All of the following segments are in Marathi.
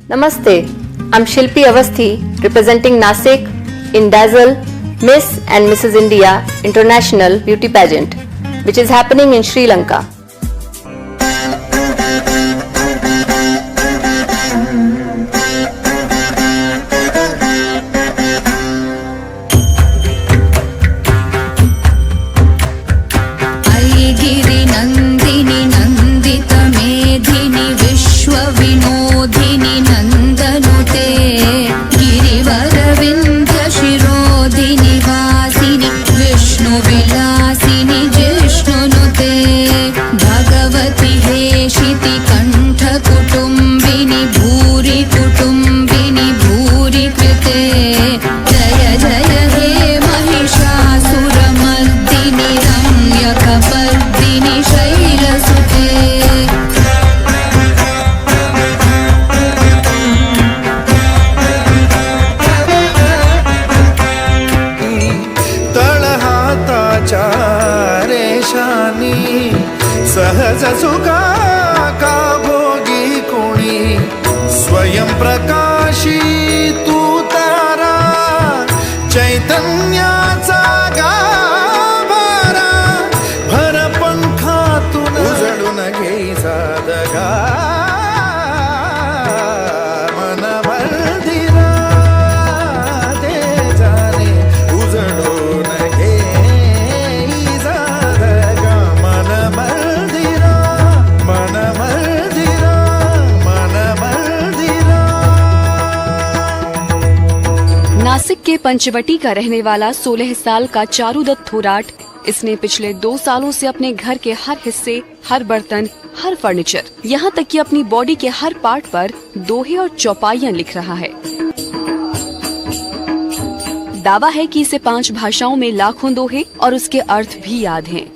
Namaste, I'm Shilpi Avasthi representing Nasik in Dazzle Miss and Mrs. India International Beauty Pageant, which is happening in Sri Lanka. सहज सुखा का भोगी कोणी स्वयं प्रकाशी तू तारा चैतन्याचा गाभारा भर पंखातून उजळून घ्यायचा दगा मन भरदिरा ते जाणे उजळून घ्यायचा दगा मन नासिक के पंचवटी का रहने वाला 16 साल का चारुदत्त थोराट, इसने पिछले 2 सालों से अपने घर के हर हिस्से, हर बर्तन, हर फर्नीचर, यहाँ तक कि अपनी बॉडी के हर पार्ट पर दोहे और चौपाइयाँ लिख रहा है। दावा है कि इसे 5 भाषाओं में लाखों दोहे और उसके अर्थ भी याद हैं।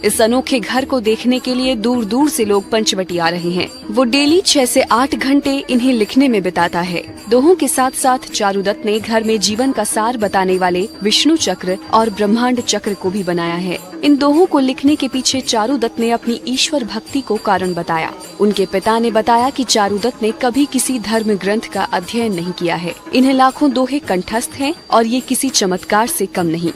इस अनोखे घर को देखने के लिए दूर दूर से लोग पंचवटी आ रहे हैं। वो डेली 6 से 8 घंटे इन्हें लिखने में बिताता है। दोहों के साथ साथ चारुदत्त ने घर में जीवन का सार बताने वाले विष्णु चक्र और ब्रह्मांड चक्र को भी बनाया है। इन दोहों को लिखने के पीछे चारुदत्त ने अपनी ईश्वर भक्ति को कारण बताया। उनके पिता ने बताया कि चारुदत्त ने कभी किसी धर्म ग्रंथ का अध्ययन नहीं किया है। इन्हें लाखों दोहे कंठस्थ हैं और ये किसी चमत्कार से कम नहीं।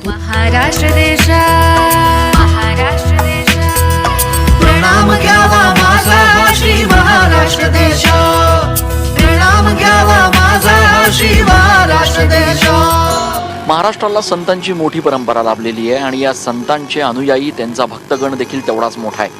महाराष्ट्र देशा प्रणाम घ्यावा माझा श्री महाराष्ट्र देश, प्रणाम घ्यावा माझा श्री महाराष्ट्र देश। महाराष्ट्राला संतांची मोठी परंपरा लाभलेली आहे आणि या संतांचे अनुयायी, त्यांचा भक्तगण देखील तेवढाच मोठा आहे।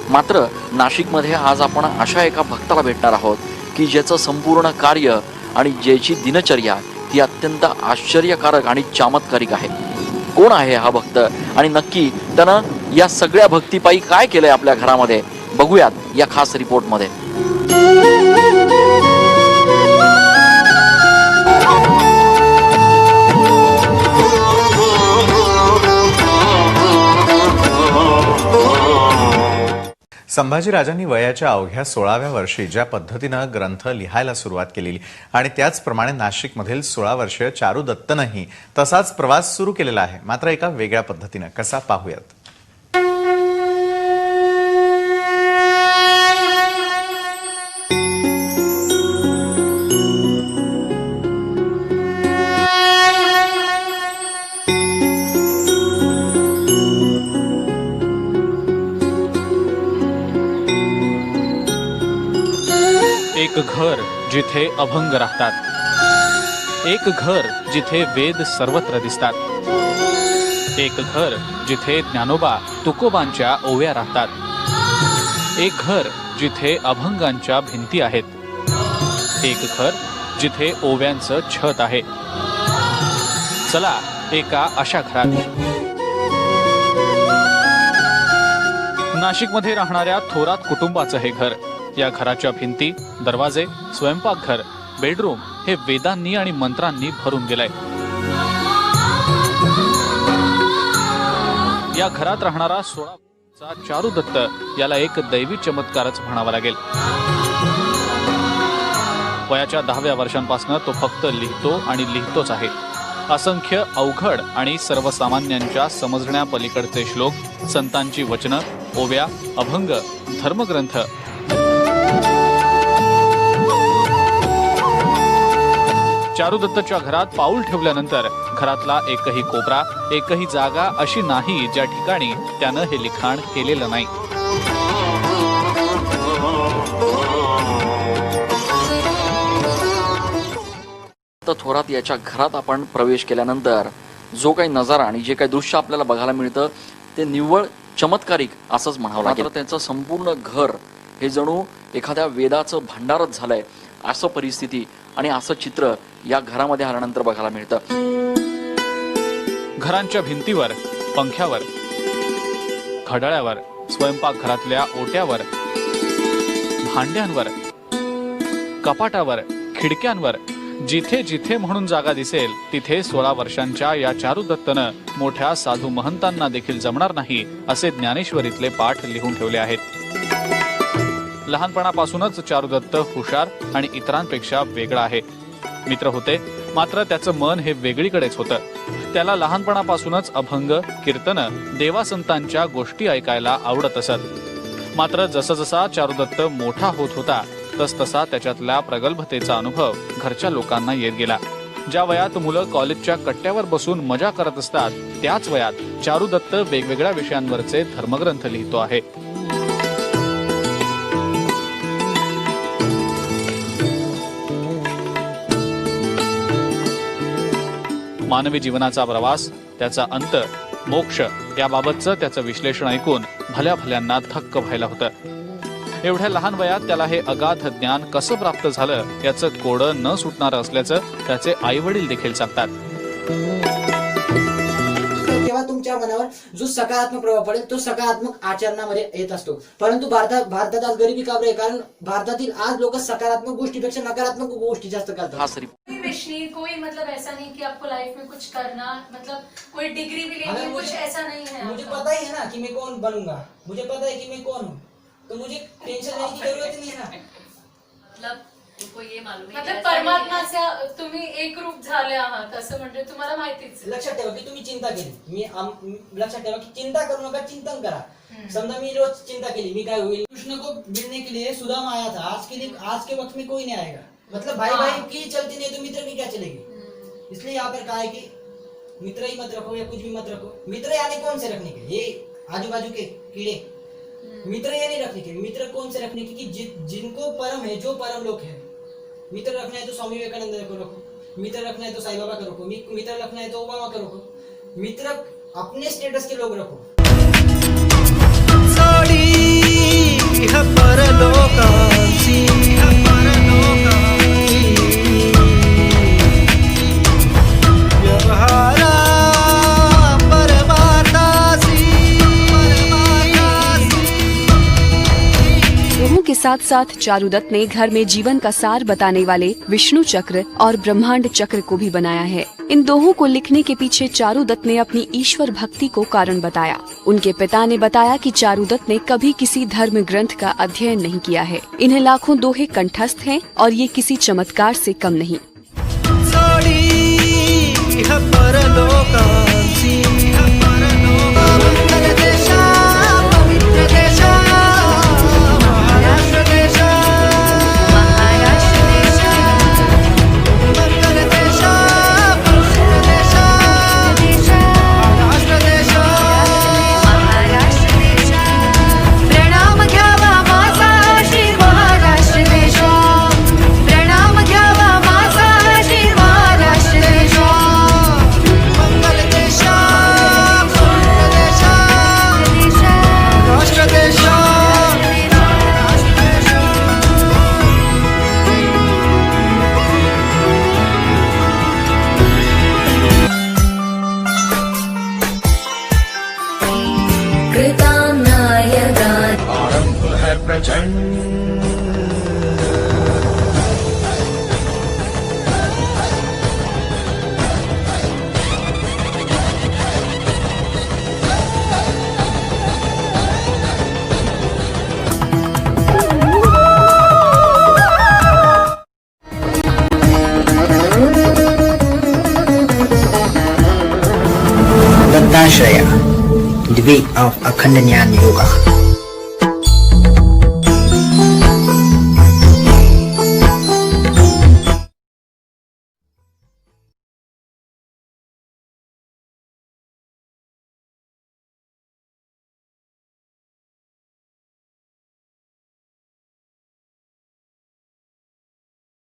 मात्र नाशिकमध्ये आज आपण अशा एका भक्ताला भेटणार आहोत की ज्याचं संपूर्ण कार्य आणि ज्याची दिनचर्या ही अत्यंत आश्चर्यकारक आणि चमत्कारिक आहे। कोण आहे हा भक्त आणि नक्की त्यानं या सगळ्या भक्तीपायी काय केलंय आपल्या घरामध्ये, बघूयात या खास रिपोर्ट मध्ये। संभाजीराजांनी वयाच्या अवघ्या 16व्या वर्षी ज्या पद्धतीनं ग्रंथ लिहायला सुरुवात केलेली आणि त्याचप्रमाणे नाशिकमधील 16 वर्षीय चारुदत्तनंही तसाच प्रवास सुरू केलेला आहे, मात्र एका वेगळ्या पद्धतीनं। कसा पाहूयात। एक घर जिथे अभंग राहतात, एक घर जिथे वेद सर्वत्र दिसतात, एक घर जिथे ज्ञानोबा तुकोबांच्या ओव्या राहतात, एक घर जिथे अभंगांच्या भिंती आहेत, एक घर जिथे ओव्यांचं छत आहे। चला एका अशा घरात, नाशिकमध्ये राहणाऱ्या थोरात कुटुंबाचं हे घर। या घराच्या भिंती, दरवाजे, स्वयंपाकघर, बेडरूम हे वेदांनी आणि मंत्रांनी भरून गेलंय। या घरात राहणारा 16 वर्षाचा चारुदत्त याला एक दैवी चमत्कारच म्हणावा लागेल। वयाच्या 10व्या वर्षांपासून तो फक्त लिहितो आणि लिहितोच आहे। असंख्य अवघड आणि सर्वसामान्यांच्या समजण्या पलीकडचे श्लोक, संतांची वचनं, ओव्या, अभंग, धर्मग्रंथ, चारुदत्तच्या घरात पाऊल ठेवल्यानंतर घरातला एकही कोपरा, एकही जागा अशी नाही ज्या ठिकाणी त्यानं हे लिखाण केलेलं नाही. थोरात याच्या घरात आपण प्रवेश केल्यानंतर जो काही नजारा आणि जे काही दृश्य आपल्याला बघायला मिळतं ते निव्वळ चमत्कारिक असंच म्हणावं लागेल. त्याचं संपूर्ण घर हे जणू एखाद्या वेदाचं भांडारच झालंय असं परिस्थिती आणि असं चित्र या घरामध्ये आल्यानंतर बघायला मिळतं. घरांच्या भिंतीवर, पंख्यावर, घड्याळावर, स्वयंपाकघरातल्या ओट्यावर, भांड्यांवर, कपाटावर, खिडक्यांवर जिथे जिथे म्हणून जागा दिसेल तिथे 16 वर्षांच्या या चारुदत्तनं मोठ्या साधू महंतांना देखील जमणार नाही असे ज्ञानेश्वरीतले पाठ लिहून ठेवले आहेत. लहानपणापासूनच चारुदत्त हुशार आणि इतरांपेक्षा वेगळा आहे. मित्र होते, मात्र त्याचं मन हे वेगळीकडेच होतं. त्याला लहानपणापासूनच अभंग, कीर्तनं, देवासंतांच्या गोष्टी ऐकायला आवडत असत. मात्र जसजसा चारुदत्त मोठा होत होता तसतसा त्याच्यातल्या प्रगल्भतेचा अनुभव घरच्या लोकांना येत गेला. ज्या वयात मुलं कॉलेजच्या कट्ट्यावर बसून मजा करत असतात त्याच वयात चारुदत्त वेगवेगळ्या विषयांवरचे धर्मग्रंथ लिहितो आहे. मानवी जीवनाचा प्रवास, त्याचा अंत, मोक्ष याबाबतचं त्याचं विश्लेषण ऐकून भल्या भल्यांना थक्क व्हायला होतं. एवढ्या लहान वयात त्याला हे अगाध ज्ञान कसं प्राप्त झालं याचं कोडं न सुटणारं असल्याचं त्याचे आई वडील देखील सांगतात. तेव्हा तुमच्या मनावर जो सकारात्मक प्रभाव पडेल तो सकारात्मक आचरणामध्ये येत असतो. परंतु भारतात आज गरिबी का बरं आहे? कारण भारतातील आज लोक सकारात्मक गोष्टीपेक्षा नकारात्मक गोष्टी जास्त करतात. कोई मतलब ऐसा नहीं कि आपको लाइफ में कुछ करना, मतलब कोई डिग्री भी लेनी, कुछ ऐसा नहीं है. मुझे पता ही है ना कि मैं कौन बनूंगा, मुझे पता है कि मैं कौन हूँ, तो मुझे टेंशन लेने की जरूरत नहीं है ना. मतलब तुमको ये मालूम है मतलब परमात्मा तुम्ही एक रूप झाले आहात असं म्हणजे तुम्हाला माहितीच. लक्षात ठेवा की तुम्ही चिंता केली, लक्षात ठेवा की चिंता करू नका, चिंतन करा. समजा मी रोज चिंता केली मी काय होईल. कृष्ण को मिलने के लिए सुदामा आया था, आज के वक्त में कोई नहीं आएगा. मतलब भाई भाई की चलती नहीं तो मित्र की क्या चलेगी. इसलिए यहाँ पर कहा है कि मित्र ही मत रखो या कुछ भी मत रखो. मित्र यानी कौन से रखने के, ये आजू बाजू के कीड़े. मित्र ये नहीं रखने के. मित्र कौन से रखने के कि जिनको परम है, जो परम लोग है. मित्र रखना है तो स्वामी विवेकानंद को रखो, मित्र रखना है तो साई बाबा को रखो, मित्र रखना है तो ओबामा को रखो. मित्र अपने स्टेटस के लोग रखो. के साथ साथ चारुदत्त ने घर में जीवन का सार बताने वाले विष्णु चक्र और ब्रह्मांड चक्र को भी बनाया है. इन दोहों को लिखने के पीछे चारुदत्त ने अपनी ईश्वर भक्ति को कारण बताया. उनके पिता ने बताया कि चारुदत्त ने कभी किसी धर्म ग्रंथ का अध्ययन नहीं किया है. इन्हें लाखों दोहे कंठस्थ हैं और ये किसी चमत्कार से कम नहीं. Dantashraya, the way of Akhandanyana Yoga.